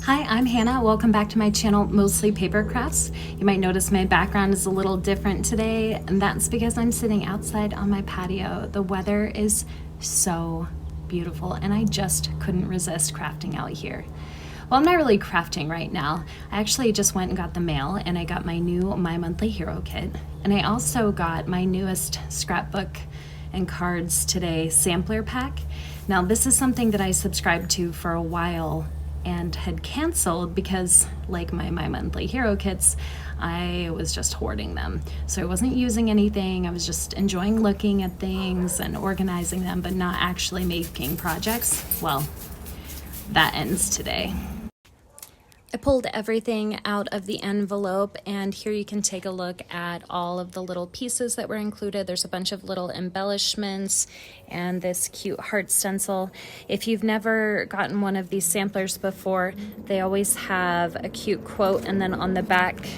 Hi, I'm Hannah. Welcome back to my channel, Mostly Paper Crafts. You might notice my background is a little different today, and that's because I'm sitting outside on my patio. The weather is so beautiful, and I just couldn't resist crafting out here. Well, I'm not really crafting right now. I actually just went and got the mail, and I got my new My Monthly Hero Kit, and I also got my newest Scrapbook and Cards Today Sampler pack. Now, this is something that I subscribed to for a while and had canceled because, like my Monthly Hero Kits, I was just hoarding them. So I wasn't using anything, I was just enjoying looking at things and organizing them, but not actually making projects. Well, that ends today. I pulled everything out of the envelope, and here you can take a look at all of the little pieces that were included. There's a bunch of little embellishments and this cute heart stencil. If you've never gotten one of these samplers before, they always have a cute quote, and then on the back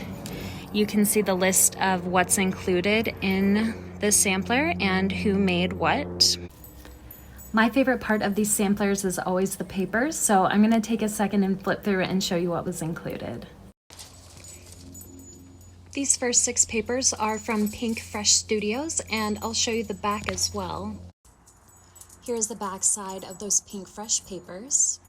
you can see the list of what's included in the sampler and who made what. My favorite part of these samplers is always the papers, so I'm going to take a second and flip through it and show you what was included. These first 6 papers are from Pink Fresh Studios, and I'll show you the back as well. Here's the back side of those Pink Fresh papers.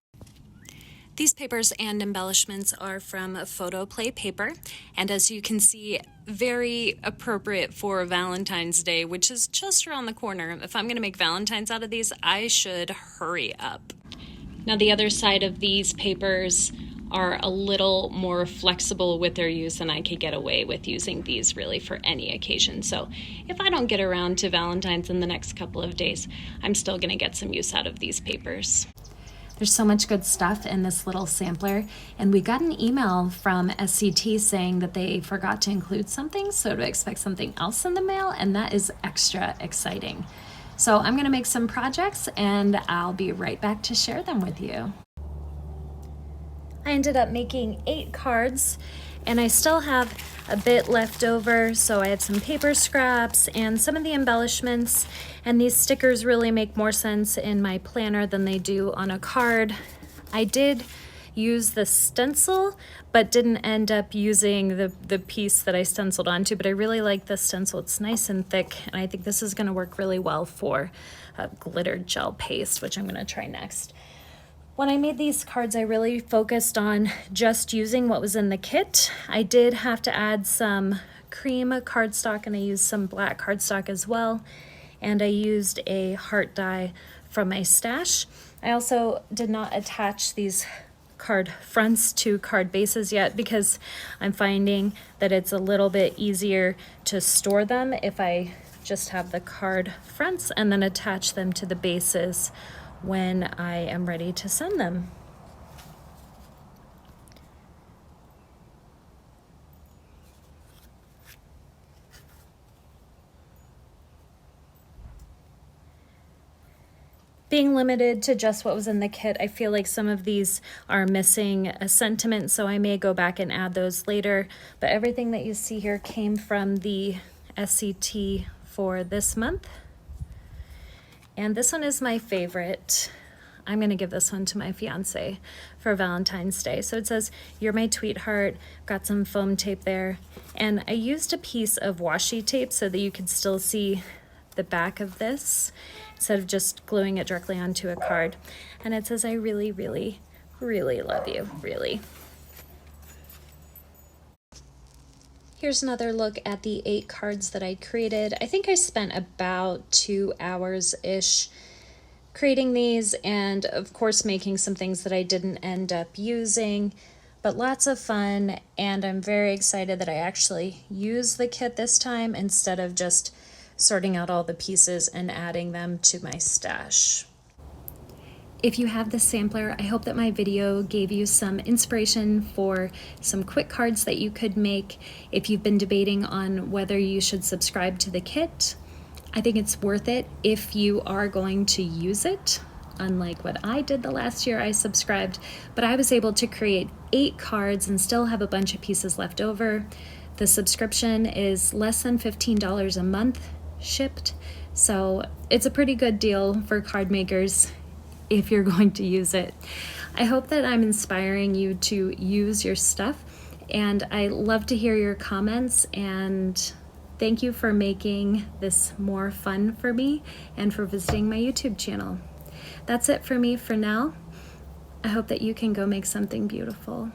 These papers and embellishments are from Photo Play Paper, and as you can see, very appropriate for Valentine's Day, which is just around the corner. If I'm going to make Valentines out of these, I should hurry up. Now, the other side of these papers are a little more flexible with their use, and I could get away with using these really for any occasion. So if I don't get around to Valentine's in the next couple of days, I'm still going to get some use out of these papers. There's so much good stuff in this little sampler, and we got an email from SCT saying that they forgot to include something, so to expect something else in the mail, and that is extra exciting. So I'm going to make some projects, and I'll be right back to share them with you. I ended up making 8 cards, and I still have a bit left over, so I have some paper scraps and some of the embellishments, and these stickers really make more sense in my planner than they do on a card. I did use the stencil, but didn't end up using the piece that I stenciled onto, but I really like the stencil. It's nice and thick, and I think this is going to work really well for a glitter gel paste, which I'm going to try next. When I made these cards, I really focused on just using what was in the kit. I did have to add some cream cardstock, and I used some black cardstock as well. And I used a heart die from my stash. I also did not attach these card fronts to card bases yet because I'm finding that it's a little bit easier to store them if I just have the card fronts and then attach them to the bases when I am ready to send them. Being limited to just what was in the kit, I feel like some of these are missing a sentiment, so I may go back and add those later. But everything that you see here came from the SCT for this month. And this one is my favorite. I'm going to give this one to my fiance for Valentine's Day. So it says, "You're my tweetheart." Got some foam tape there. And I used a piece of washi tape so that you could still see the back of this instead of just gluing it directly onto a card. And it says, "I really, really, really love you, really." Here's another look at the 8 cards that I created. I think I spent about 2 hours-ish creating these, and of course making some things that I didn't end up using, but lots of fun, and I'm very excited that I actually used the kit this time instead of just sorting out all the pieces and adding them to my stash. If you have the sampler, I hope that my video gave you some inspiration for some quick cards that you could make. If you've been debating on whether you should subscribe to the kit, I think it's worth it if you are going to use it, unlike what I did the last year I subscribed, but I was able to create 8 cards and still have a bunch of pieces left over. The subscription is less than $15 a month shipped, so it's a pretty good deal for card makers if you're going to use it. I hope that I'm inspiring you to use your stuff, and I love to hear your comments, and thank you for making this more fun for me and for visiting my YouTube channel. That's it for me for now. I hope that you can go make something beautiful.